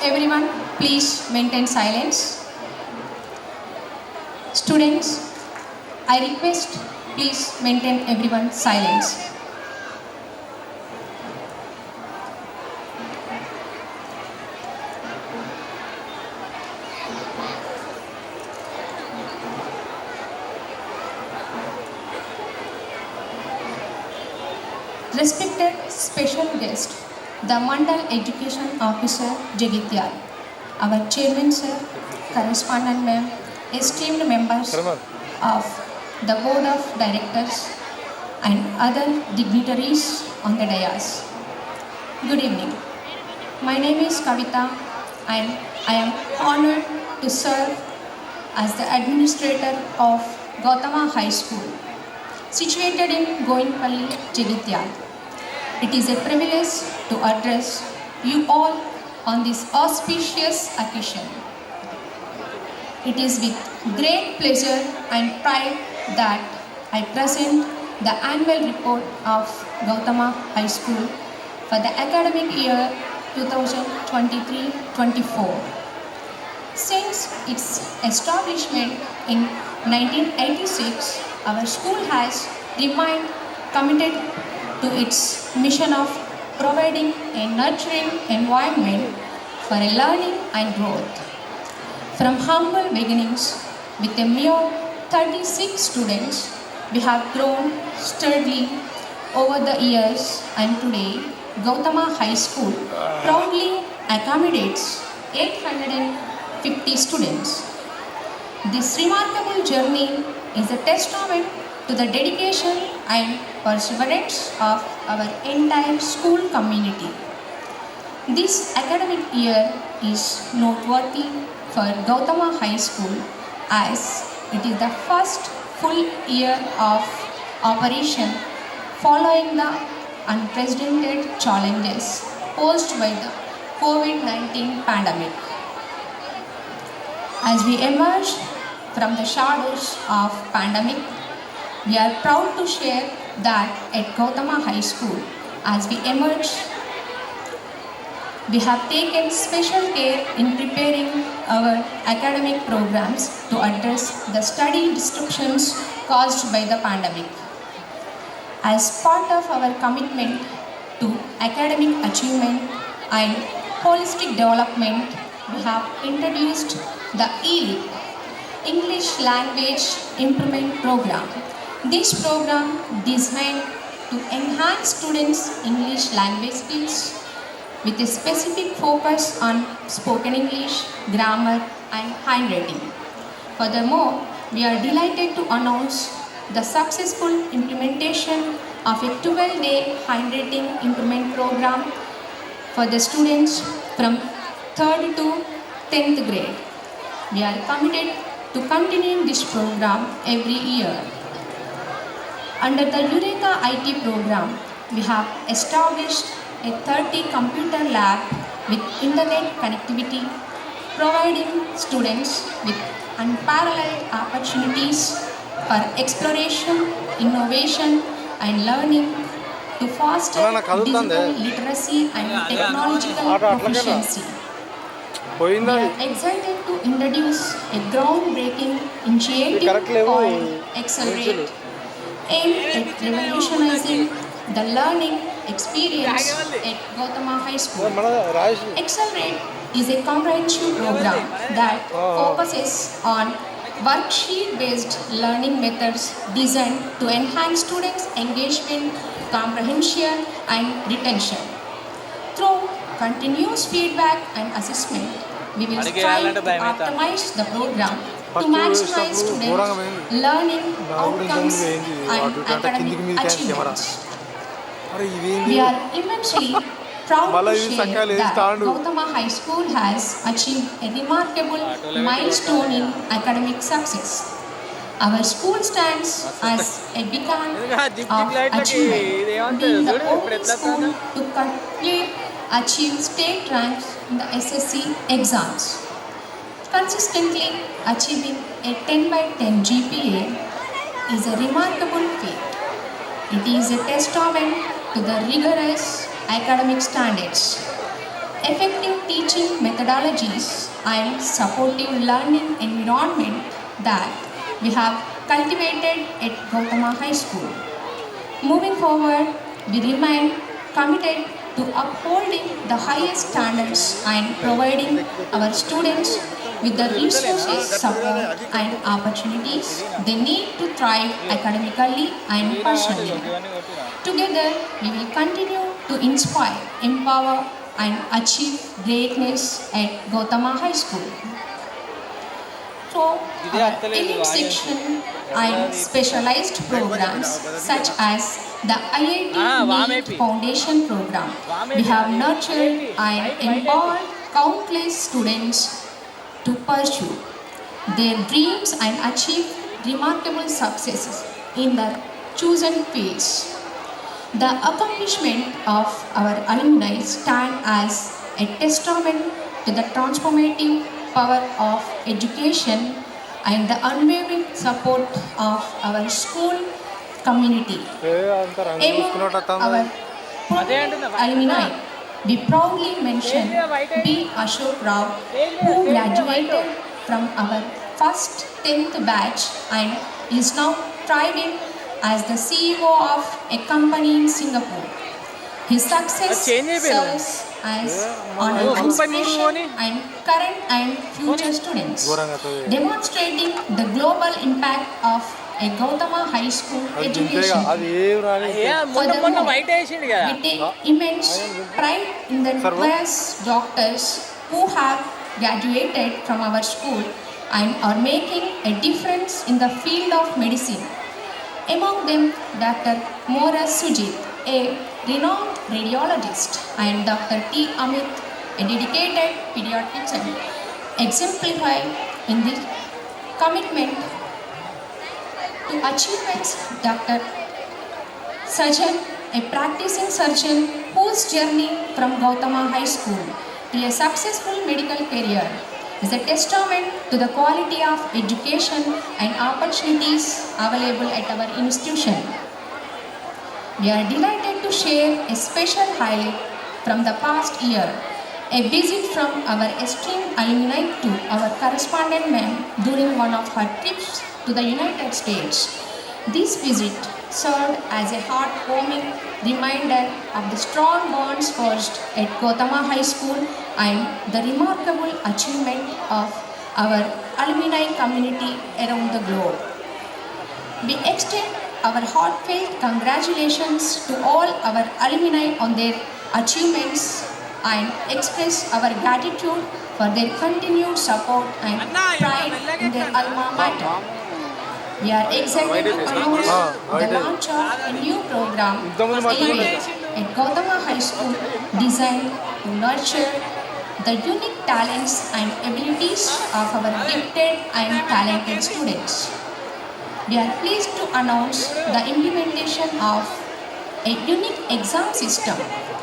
everyone please maintain silence? Students, I request please maintain everyone silence. Respected special guest, the Mandal Education Officer Jagitya, our Chairman Sir, Correspondent Ma'am, esteemed members of the Board of Directors and other dignitaries on the dais. Good evening. My name is Kavita and I am honored to serve as the administrator of Gautama High School, situated in Goinpalli, Jagitya. It is a privilege to address you all on this auspicious occasion. It is with great pleasure and pride that I present the annual report of Gautama High School for the academic year 2023-24. Since its establishment in 1986, our school has remained committed to its mission of providing a nurturing environment for learning and growth. From humble beginnings with a mere 36 students, we have grown steadily over the years, and today Gautama High School proudly accommodates 850 students. This remarkable journey is a testament to the dedication and perseverance of our entire school community. This academic year is noteworthy for Gautama High School as it is the first full year of operation following the unprecedented challenges posed by the COVID-19 pandemic. As we emerge from the shadows of pandemic, we are proud to share that at Gautama High School, as we emerge, we have taken special care in preparing our academic programs to address the study disruptions caused by the pandemic. As part of our commitment to academic achievement and holistic development, we have introduced the ELIP, English Language Improvement Program. This program designed to enhance students' English language skills with a specific focus on spoken English, grammar and handwriting. Furthermore, we are delighted to announce the successful implementation of a 12-day handwriting improvement program for the students from 3rd to 10th grade. We are committed to continuing this program every year. Under the Eureka IT program, we have established a 30 computer lab with internet connectivity, providing students with unparalleled opportunities for exploration, innovation, and learning to foster digital literacy and technological proficiency. We are excited to introduce a groundbreaking initiative called Accelerate, aimed at revolutionizing the learning experience at Gautama High School. Accelerate is a comprehensive program that focuses on worksheet-based learning methods designed to enhance students' engagement, comprehension, and retention. Through continuous feedback and assessment, we will strive to optimize the program to maximize students' learning outcomes and academic achievements. We are immensely proud to share that Gautama High School has achieved a remarkable milestone in academic success. Our school stands as a beacon of achievement, being the only school to complete achieve state ranks in the SSC exams. Consistently achieving a 10 by 10 GPA is a remarkable feat. It is a testament to the rigorous academic standards, effective teaching teaching methodologies and supportive learning environment that we have cultivated at Gautama High School. Moving forward, we remain committed to upholding the highest standards and providing our students with the resources, support and opportunities they need to thrive academically and personally. Together, we will continue to inspire, empower and achieve greatness at Gautama High School. So, our elite section and specialized programs such as the IIT NEET Foundation program, we have nurtured and empowered countless students to pursue their dreams and achieve remarkable successes in their chosen fields. The accomplishment of our alumni stand as a testament to the transformative power of education and the unwavering support of our school community. Among our alumni, we proudly mention B. Ashok Rao, who graduated from our first 10th batch and is now thriving as the CEO of a company in Singapore. His success serves as an inspiration and current and future students, demonstrating the global impact of a Gautama High School education. Furthermore, we take immense pride in the diverse doctors who have graduated from our school and are making a difference in the field of medicine. Among them, Dr. Mora Sujit, a renowned radiologist, and Dr. T. Amit, a dedicated pediatrician, exemplify in the commitment to achievements. Dr. Sajan, a practicing surgeon whose journey from Gautama High School to a successful medical career is a testament to the quality of education and opportunities available at our institution. We are delighted to share a special highlight from the past year, a visit from our esteemed alumni to our correspondent ma'am during one of her trips to the United States. This visit served as a heartwarming reminder of the strong bonds forged at Gautama High School and the remarkable achievement of our alumni community around the globe. We extend our heartfelt congratulations to all our alumni on their achievements and express our gratitude for their continued support and pride in their alma mater. We are excited to announce the launch of a new program, Elevate, at Gautama High School, designed to nurture the unique talents and abilities of our gifted and talented students. We are pleased to announce the implementation of a unique exam system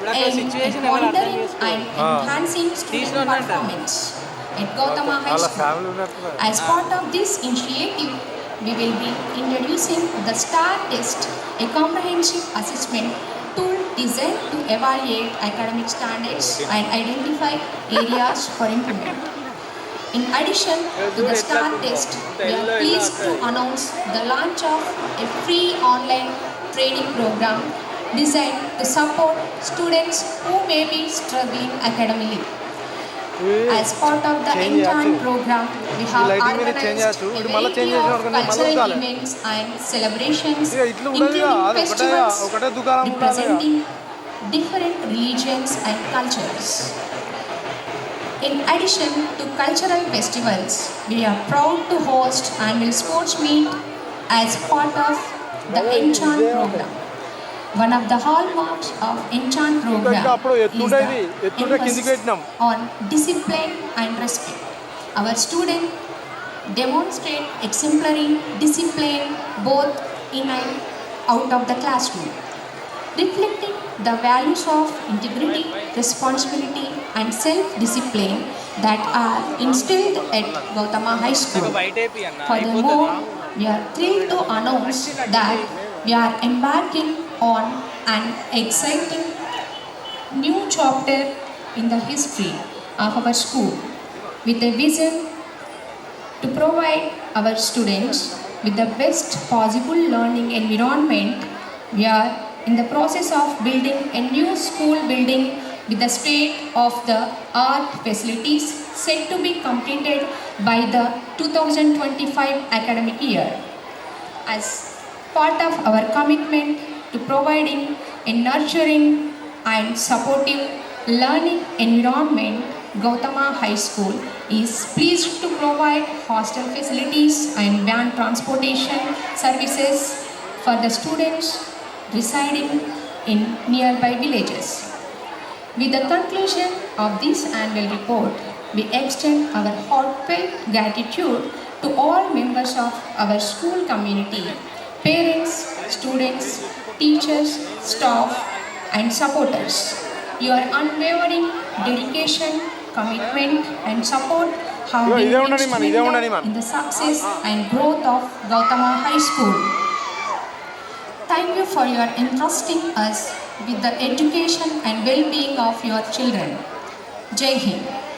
aimed at monitoring and enhancing student performance at Gautama High School. As part of this initiative, we will be introducing the STAR test, a comprehensive assessment tool designed to evaluate academic standards and identify areas for improvement. In addition to the STAR test, we are pleased to announce the launch of a free online training program designed to support students who may be struggling academically. As part of the Enchant program, we have organized a variety of cultural events and celebrations, including festivals representing different religions and cultures. In addition to cultural festivals, we are proud to host annual sports meet as part of the Enchant program. One of the hallmarks of Enchant program is the emphasis on discipline and respect. Our students demonstrate exemplary discipline both in and out of the classroom, reflecting the values of integrity, responsibility, and self-discipline that are instilled at Gautama High School. Furthermore, we are thrilled to announce that we are embarking on an exciting new chapter in the history of our school with a vision to provide our students with the best possible learning environment. We are in the process of building a new school building with the state-of-the-art facilities set to be completed by the 2025 academic year. As part of our commitment to providing a nurturing and supportive learning environment, Gautama High School is pleased to provide hostel facilities and van transportation services for the students residing in nearby villages. With the conclusion of this annual report, we extend our heartfelt gratitude to all members of our school community, parents, students, teachers, staff, and supporters. Your unwavering dedication, commitment, and support have been instrumental in the success and growth of Gautama High School. Thank you for your entrusting us with the education and well-being of your children. Jai Hind.